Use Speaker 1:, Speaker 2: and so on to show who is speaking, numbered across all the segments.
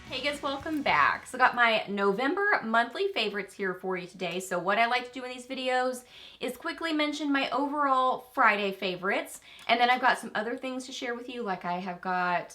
Speaker 1: Hey guys, welcome back. So I got my November monthly favorites here for you today. So what I like to do in these videos is quickly mention my overall Friday favorites. And then I've got some other things to share with you. Like I have got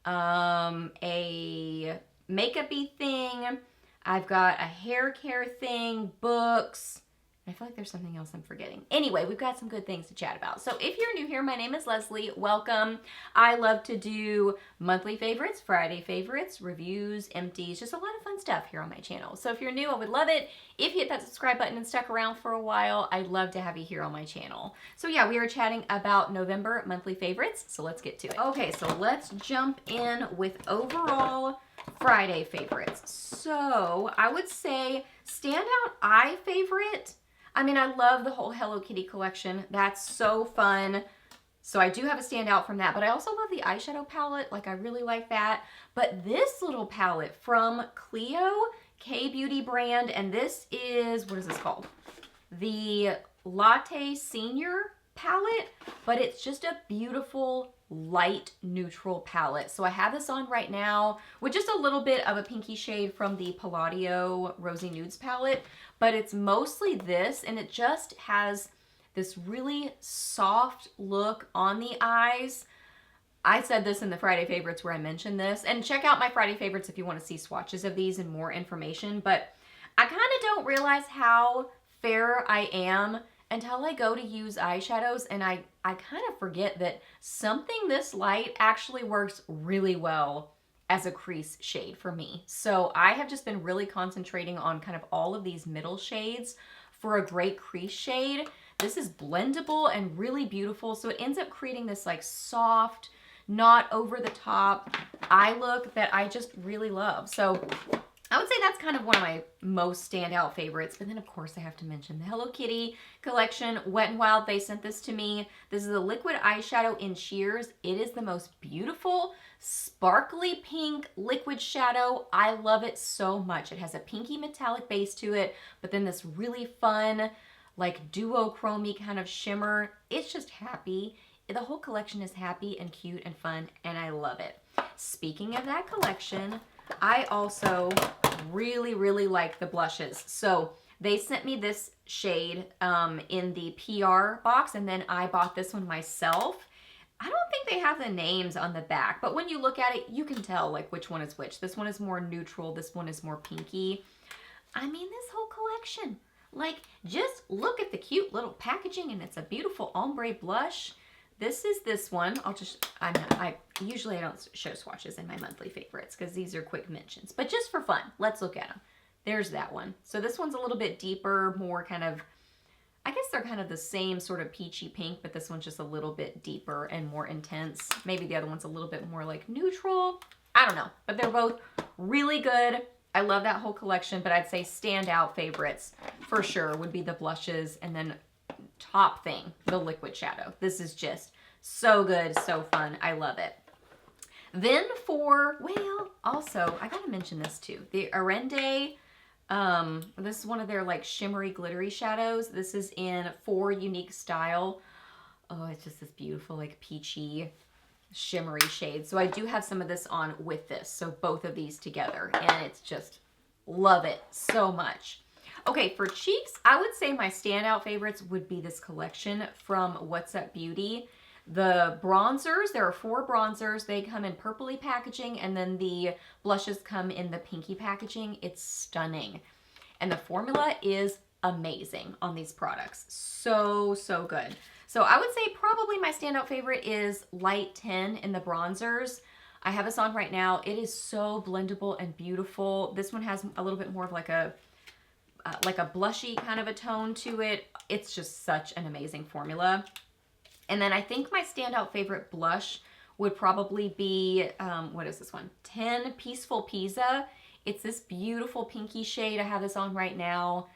Speaker 1: a makeup-y thing. I've got a hair care thing, books. I feel like there's something else I'm forgetting. Anyway, we've got some good things to chat about. So if you're new here, my name is Leslie. Welcome. I love to do monthly favorites, Friday favorites, reviews, empties, just a lot of fun stuff here on my channel. So if you're new, I would love it if you hit that subscribe button and stuck around for a while. I'd love to have you here on my channel. So yeah, we are chatting about November monthly favorites. So let's get to it. Okay, so let's jump in with overall Friday favorites. So I would say standout eye favorite. I mean, I love the whole Hello Kitty collection. That's so fun. So I do have a standout from that, but I also love the eyeshadow palette. Like I really like that. But this little palette from Clio, K-Beauty brand, and this is, what is this called? The Latte Senior palette, but it's just a beautiful light neutral palette. So I have this on right now with just a little bit of a pinky shade from the Palladio Rosy Nudes palette, but it's mostly this, and it just has this really soft look on the eyes. I said this in the Friday favorites where I mentioned this, and check out my Friday favorites if you want to see swatches of these and more information, but I kind of don't realize how fair I am until I go to use eyeshadows, and I kind of forget that something this light actually works really well as a crease shade for me. So I have just been really concentrating on kind of all of these middle shades for a great crease shade. This is blendable and really beautiful, so it ends up creating this like soft, not over the top eye look that I just really love. So I would say that's kind of one of my most standout favorites. But then, of course, I have to mention the Hello Kitty collection. Wet n Wild, they sent this to me. This is a liquid eyeshadow in sheers. It is the most beautiful, sparkly pink liquid shadow. I love it so much. It has a pinky metallic base to it, but then this really fun, like duochrome-y kind of shimmer. It's just happy. The whole collection is happy and cute and fun, and I love it. Speaking of that collection, I also really like the blushes. So they sent me this shade in the PR box, and then I bought this one myself. I don't think they have the names on the back, but when you look at it, you can tell like which one is which. This one is more neutral. This one is more pinky. I mean, this whole collection, like just look at the cute little packaging, and it's a beautiful ombre blush. This is this one. I usually don't show swatches in my monthly favorites because these are quick mentions, but just for fun, let's look at them. There's that one. So this one's a little bit deeper, more kind of, I guess they're kind of the same sort of peachy pink, but this one's just a little bit deeper and more intense. Maybe the other one's a little bit more like neutral. I don't know, but they're both really good. I love that whole collection, but I'd say standout favorites for sure would be the blushes, and then top thing, the liquid shadow. This is just so good, so fun. I love it. Then for, well, also, I gotta mention this too. The Arende, this is one of their like shimmery, glittery shadows. This is in 4 Unique Style. Oh, it's just this beautiful, like peachy, shimmery shade. So I do have some of this on with this. So both of these together, and it's just, love it so much. Okay, for cheeks, I would say my standout favorites would be this collection from What's Up Beauty. The bronzers, there are 4 bronzers. They come in purpley packaging, and then the blushes come in the pinky packaging. It's stunning. And the formula is amazing on these products. So good. So I would say probably my standout favorite is Light 10 in the bronzers. I have this on right now. It is so blendable and beautiful. This one has a little bit more of like a blushy kind of a tone to it. It's just such an amazing formula. And then I think my standout favorite blush would probably be, what is this one? 10 Peaceful Pizza. It's this beautiful pinky shade. I have this on right now.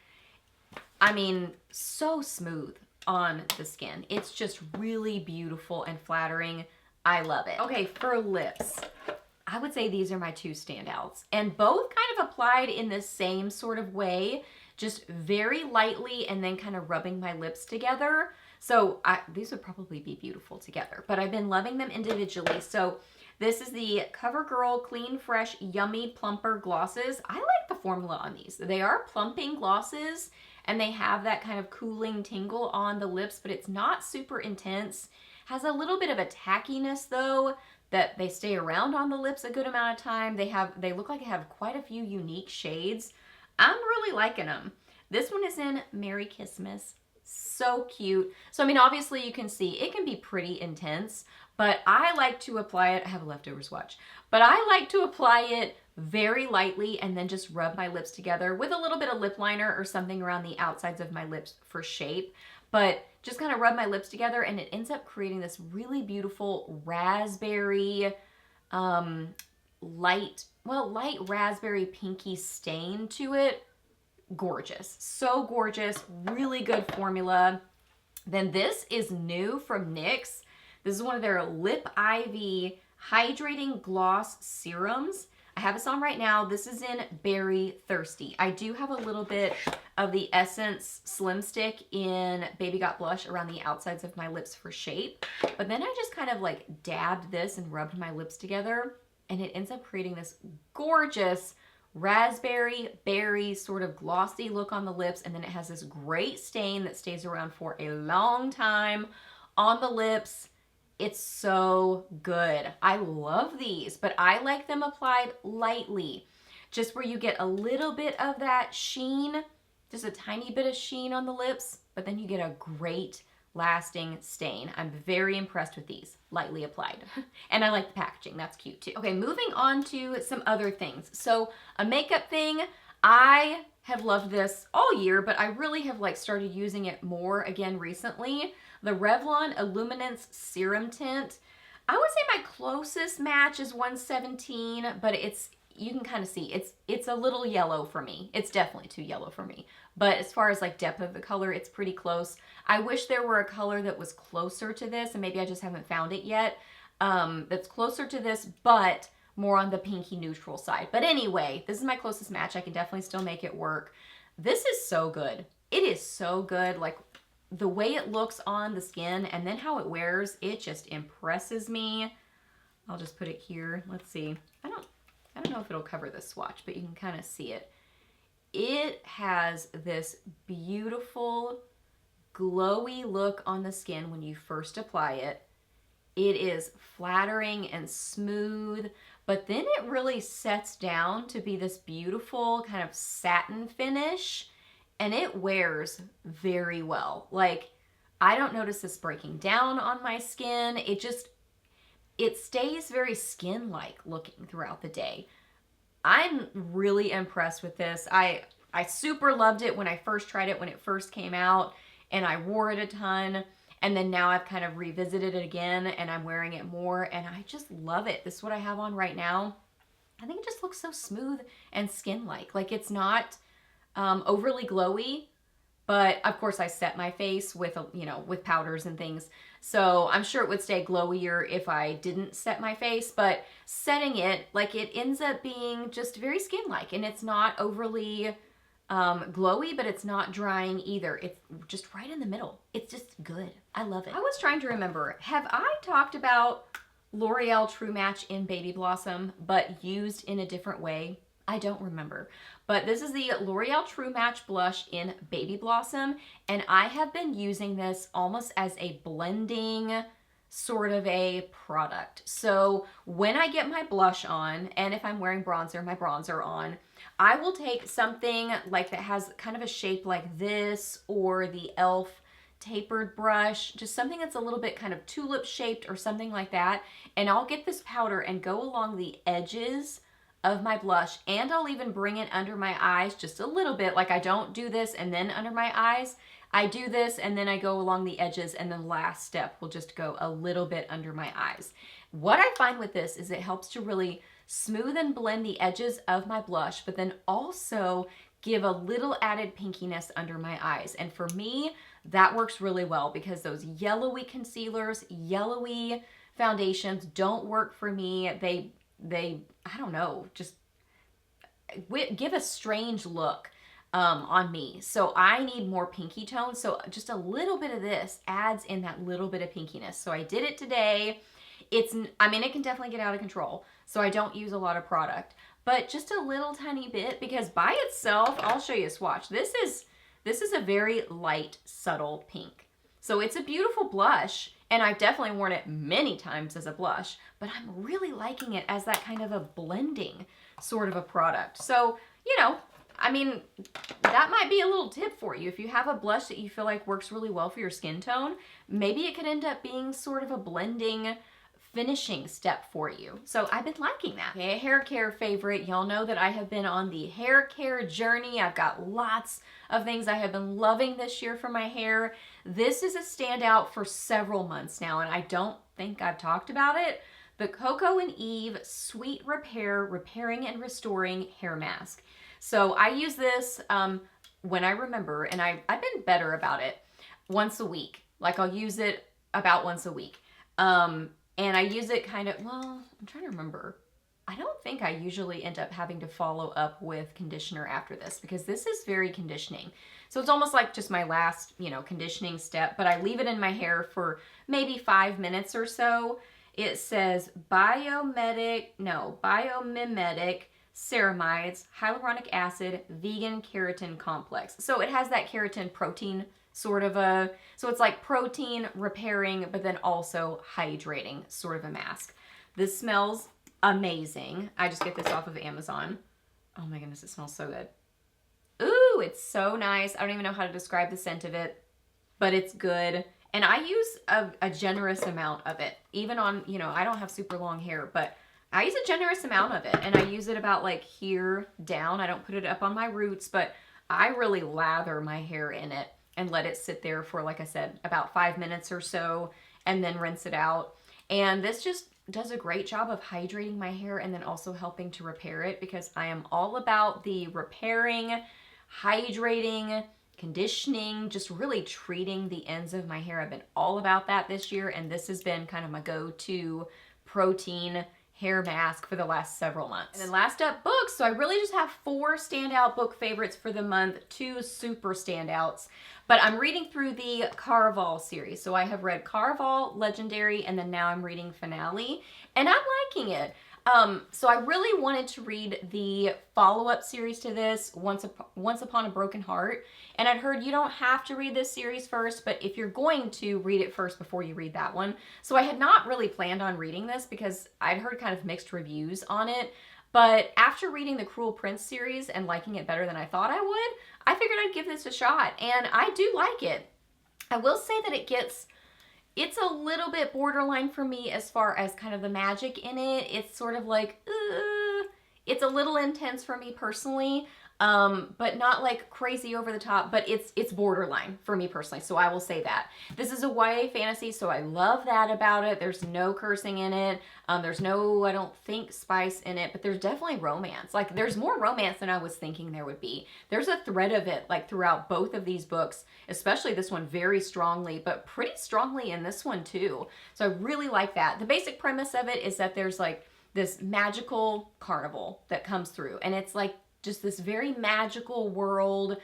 Speaker 1: I mean, so smooth on the skin. It's just really beautiful and flattering. I love it. Okay, for lips, I would say these are my 2 standouts, and both kind of applied in the same sort of way, just very lightly and then kind of rubbing my lips together. So these would probably be beautiful together, but I've been loving them individually. So this is the CoverGirl Clean Fresh Yummy Plumper Glosses. I like the formula on these. They are plumping glosses, and they have that kind of cooling tingle on the lips, but it's not super intense. Has a little bit of a tackiness though, that they stay around on the lips a good amount of time. They look like they have quite a few unique shades. I'm really liking them. This one is in Merry Christmas. So cute. So I mean, obviously you can see it can be pretty intense, but I like to apply it. I have a leftover swatch, but I like to apply it very lightly and then just rub my lips together with a little bit of lip liner or something around the outsides of my lips for shape. But just kind of rub my lips together, and it ends up creating this really beautiful raspberry, light raspberry pinky stain to it. Gorgeous. So gorgeous. Really good formula. Then this is new from NYX. This is one of their Lip Ivy Hydrating Gloss Serums. I have this on right now. This is in Berry Thirsty. I do have a little bit of the Essence Slim Stick in Baby Got Blush around the outsides of my lips for shape. But then I just kind of like dabbed this and rubbed my lips together, and it ends up creating this gorgeous raspberry berry sort of glossy look on the lips, and then it has this great stain that stays around for a long time on the lips. It's so good. I love these, but I like them applied lightly, just where you get a little bit of that sheen, just a tiny bit of sheen on the lips, but then you get a great lasting stain. I'm very impressed with these, lightly applied. And I like the packaging, that's cute too. Okay, moving on to some other things. So a makeup thing, I have loved this all year, but I really have like started using it more again recently. The Revlon Illuminance Serum Tint. I would say my closest match is 117, but you can kind of see it's a little yellow for me. It's definitely too yellow for me. But as far as like depth of the color, it's pretty close. I wish there were a color that was closer to this, and maybe I just haven't found it yet. That's closer to this, but more on the pinky neutral side. But anyway, this is my closest match. I can definitely still make it work. This is so good. It is so good. Like the way it looks on the skin and then how it wears, it just impresses me. I'll just put it here. Let's see. I don't know if it'll cover this swatch, but you can kind of see it. It has this beautiful glowy look on the skin when you first apply it. It is flattering and smooth, but then it really sets down to be this beautiful kind of satin finish, and it wears very well. Like, I don't notice this breaking down on my skin. It stays very skin-like looking throughout the day. I'm really impressed with this. I super loved it when I first tried it when it first came out, and I wore it a ton. And then now I've kind of revisited it again, and I'm wearing it more, and I just love it. This is what I have on right now. I think it just looks so smooth and skin-like. Like, it's not overly glowy, but of course I set my face with, with powders and things. So I'm sure it would stay glowier if I didn't set my face, but setting it, like, it ends up being just very skin-like, and it's not overly glowy, but it's not drying either. It's just right in the middle. It's just good. I love it. I was trying to remember, have I talked about L'Oreal True Match in Baby Blossom, but used in a different way? I don't remember. But this is the L'Oreal True Match blush in Baby Blossom, and I have been using this almost as a blending sort of a product. So when I get my blush on, and if I'm wearing bronzer, my bronzer on, I will take something like that has kind of a shape like this, or the e.l.f. tapered brush, just something that's a little bit kind of tulip shaped or something like that, and I'll get this powder and go along the edges of my blush, and I'll even bring it under my eyes just a little bit. Like, I don't do this and then under my eyes. I do this and then I go along the edges, and then last step will just go a little bit under my eyes. What I find with this is it helps to really smooth and blend the edges of my blush, but then also give a little added pinkiness under my eyes. And for me, that works really well, because those yellowy concealers, yellowy foundations don't work for me. They I don't know, just give a strange look. on me. So I need more pinky tone. So just a little bit of this adds in that little bit of pinkiness. So I did it today. I mean, it can definitely get out of control. So I don't use a lot of product, but just a little tiny bit, because by itself, I'll show you a swatch. This is a very light, subtle pink. So it's a beautiful blush, and I've definitely worn it many times as a blush, but I'm really liking it as that kind of a blending sort of a product. So, you know, I mean, that might be a little tip for you. If you have a blush that you feel like works really well for your skin tone, maybe it could end up being sort of a blending finishing step for you. So I've been liking that. Okay, a hair care favorite. Y'all know that I have been on the hair care journey. I've got lots of things I have been loving this year for my hair. This is a standout for several months now, and I don't think I've talked about it. The Coco and Eve Sweet Repair Repairing and Restoring Hair Mask. So I use this when I remember, and I've been better about it, once a week. Like, I'll use it about once a week. And I use it kind of, well, I'm trying to remember. I don't think I usually end up having to follow up with conditioner after this, because this is very conditioning. So it's almost like just my last, you know, conditioning step, but I leave it in my hair for maybe 5 minutes or so. It says biomimetic ceramides, hyaluronic acid, vegan keratin complex. So it has that keratin protein sort of so it's like protein repairing, but then also hydrating sort of a mask. This smells amazing. I just get this off of Amazon. Oh my goodness, it smells so good. Ooh, it's so nice. I don't even know how to describe the scent of it, but it's good. And I use a generous amount of it. Even on, you know, I don't have super long hair, but I use a generous amount of it. And I use it about like here down. I don't put it up on my roots, but I really lather my hair in it and let it sit there for, like I said, about 5 minutes or so, and then rinse it out. And this just does a great job of hydrating my hair and then also helping to repair it, because I am all about the repairing, hydrating, conditioning, just really treating the ends of my hair. I've been all about that this year, and this has been kind of my go-to protein hair mask for the last several months. And then last up, books. So I really just have 4 standout book favorites for the month, 2 super standouts. But I'm reading through the Caraval series. So I have read Caraval, Legendary, and then now I'm reading Finale, and I'm liking it. So I really wanted to read the follow-up series to this, Once Upon a Broken Heart. And I'd heard you don't have to read this series first, but if you're going to, read it first before you read that one. So I had not really planned on reading this because I'd heard kind of mixed reviews on it. But after reading the Cruel Prince series and liking it better than I thought I would, I figured I'd give this a shot. And I do like it. I will say that it's a little bit borderline for me as far as kind of the magic in it. It's sort of like, it's a little intense for me personally, but not like crazy over the top, but it's borderline for me personally. So I will say that. This is a YA fantasy, so I love that about it. There's no cursing in it. There's no, I don't think, spice in it, but there's definitely romance. Like, there's more romance than I was thinking there would be. There's a thread of it, like, throughout both of these books, especially this one very strongly, but pretty strongly in this one too. So I really like that. The basic premise of it is that there's like this magical carnival that comes through, and it's like just this very magical world.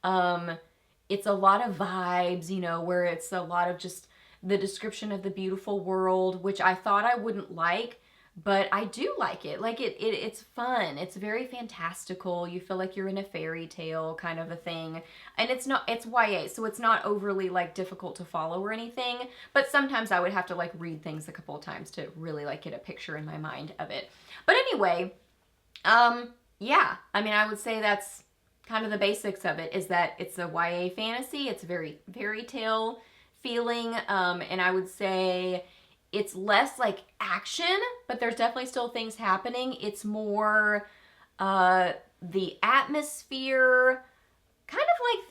Speaker 1: It's a lot of vibes, you know, where it's a lot of just the description of the beautiful world, which I thought I wouldn't like, but I do like it. Like, it's fun. It's very fantastical. You feel like you're in a fairy tale kind of a thing. And it's YA, so it's not overly like difficult to follow or anything, but sometimes I would have to like read things a couple of times to really like get a picture in my mind of it. But anyway, yeah, I mean, I would say that's kind of the basics of it, is that it's a YA fantasy. It's very fairy tale feeling, and I would say it's less like action, but there's definitely still things happening. It's more the atmosphere, kind of like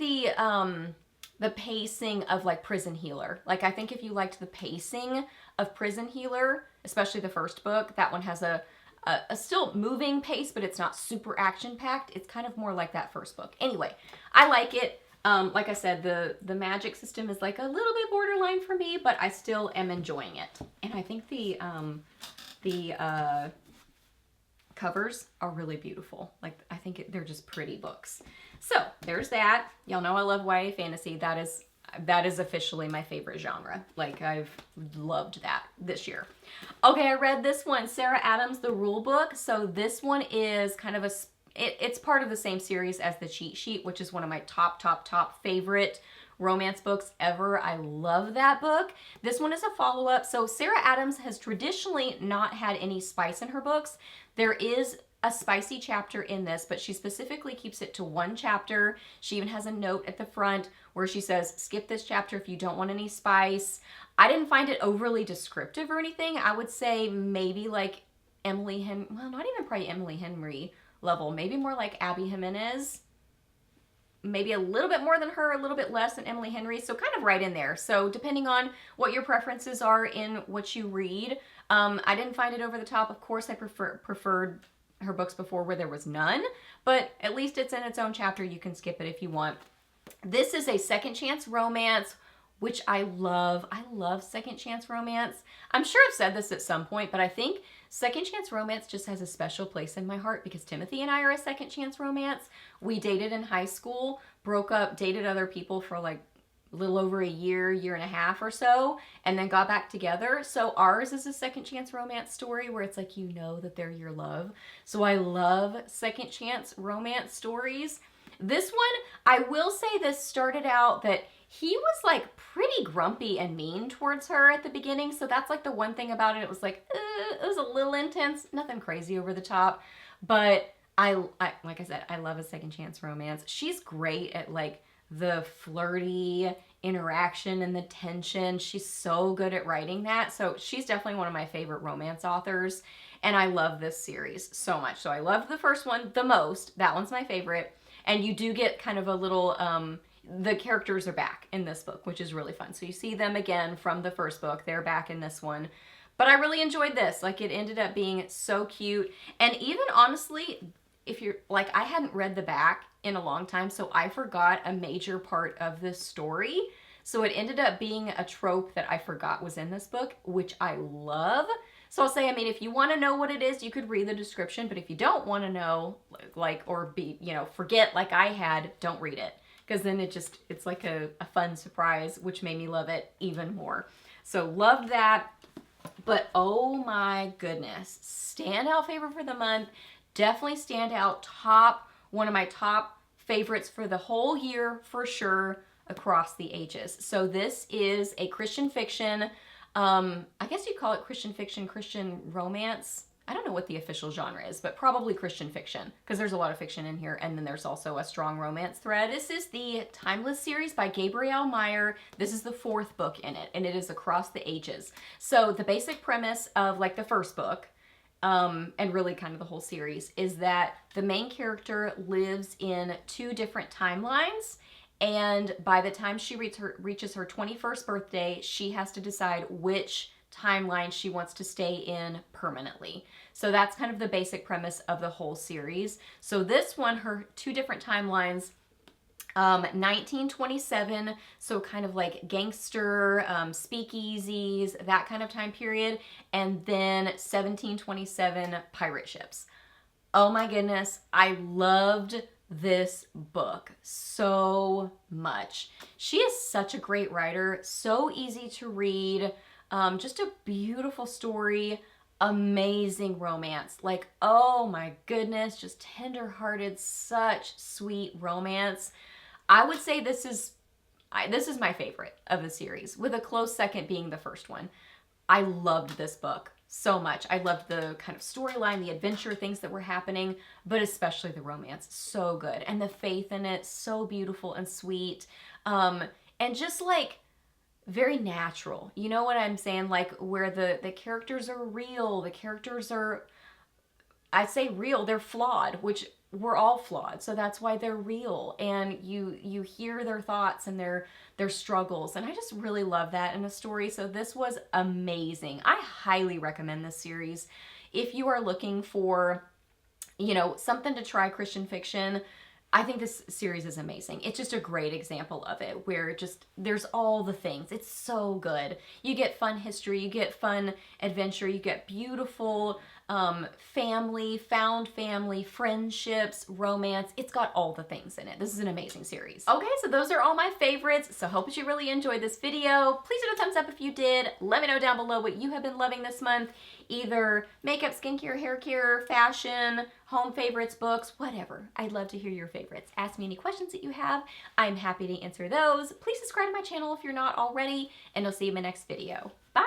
Speaker 1: the pacing of like Prison Healer. Like, I think if you liked the pacing of Prison Healer, especially the first book, that one has a still moving pace, but it's not super action-packed. It's kind of more like that first book. Anyway, I like it. Like I said, the magic system is like a little bit borderline for me, but I still am enjoying it. And I think the covers are really beautiful. Like, I think they're just pretty books. So there's that. Y'all know I love YA fantasy. That is officially my favorite genre. Like, I've loved that this year. Okay, I read this one, Sarah Adams' The Rule Book. So this one is kind of it's part of the same series as The Cheat Sheet, which is one of my top favorite romance books ever. I love that book. This one is a follow-up. So Sarah Adams has traditionally not had any spice in her books. There is a spicy chapter in this, but she specifically keeps it to one chapter. She even has a note at the front where she says, skip this chapter if you don't want any spice. I didn't find it overly descriptive or anything. I would say maybe like Emily Henry, well, not even probably Emily Henry level, maybe more like Abby Jimenez. Maybe a little bit more than her, a little bit less than Emily Henry, so kind of right in there. So depending on what your preferences are in what you read, I didn't find it over the top. Of course, I preferred her books before where there was none, but at least it's in its own chapter. You can skip it if you want. This is a second chance romance, which I love. I love second chance romance. I'm sure I've said this at some point, but I think second chance romance just has a special place in my heart because Timothy and I are a second chance romance. We dated in high school, broke up, dated other people for like a little over a year and a half or so, and then got back together. So ours is a second chance romance story where it's like, you know that they're your love. So I love second chance romance stories. This one, I will say this started out that he was like pretty grumpy and mean towards her at the beginning. So that's like the one thing about it. It was like, it was a little intense, nothing crazy over the top. But I like I said, I love a second chance romance. She's great at like the flirty interaction and the tension. She's so good at writing that. So she's definitely one of my favorite romance authors. And I love this series so much. So I loved the first one the most. That one's my favorite. And you do get kind of a little, the characters are back in this book, which is really fun. So you see them again from the first book. They're back in this one. But I really enjoyed this. Like, it ended up being so cute. And even honestly, if you're, like, I hadn't read the back in a long time, so I forgot a major part of this story. So it ended up being a trope that I forgot was in this book, which I love. So I'll say, I mean, if you want to know what it is, you could read the description. But if you don't want to know, like, or be, you know, forget like I had, don't read it. Because then it's like a fun surprise, which made me love it even more. So loved that. But oh my goodness, standout favorite for the month. Definitely standout top, one of my top favorites for the whole year for sure, across the ages. So this is a Christian fiction. I guess you'd call it Christian fiction, Christian romance. I don't know what the official genre is, but probably Christian fiction, because there's a lot of fiction in here, and then there's also a strong romance thread. This is the Timeless series by Gabrielle Meyer. This is the 4th book in it, and it is across the ages. So the basic premise of like the first book, and really kind of the whole series, is that the main character lives in 2 different timelines, and by the time she reaches her 21st birthday, she has to decide which timeline she wants to stay in permanently. So that's kind of the basic premise of the whole series. So this one, her 2 different timelines, 1927, so kind of like gangster, speakeasies, that kind of time period, and then 1727 pirate ships. Oh my goodness, I loved this book so much. She is such a great writer, so easy to read, just a beautiful story, amazing romance. Like, oh my goodness, just tender-hearted, such sweet romance. I would say this is my favorite of the series, with a close second being the first one. I loved this book so much. I loved the kind of storyline, the adventure, things that were happening, but especially the romance. So good. And the faith in it, so beautiful and sweet. And just like very natural. You know what I'm saying? Like, where the characters are real. The characters are, I say real, they're flawed, which we're all flawed. So that's why they're real. And you hear their thoughts and their struggles. And I just really love that in a story. So this was amazing. I highly recommend this series. If you are looking for, you know, something to try Christian fiction, I think this series is amazing. It's just a great example of it, where just there's all the things. It's so good. You get fun history, you get fun adventure, you get beautiful family, found family, friendships, romance. It's got all the things in it. This is an amazing series. Okay, so those are all my favorites. So hope that you really enjoyed this video. Please hit a thumbs up if you did. Let me know down below what you have been loving this month. Either makeup, skincare, hair care, fashion, home favorites, books, whatever. I'd love to hear your favorites. Ask me any questions that you have. I'm happy to answer those. Please subscribe to my channel if you're not already, and I'll see you in my next video. Bye!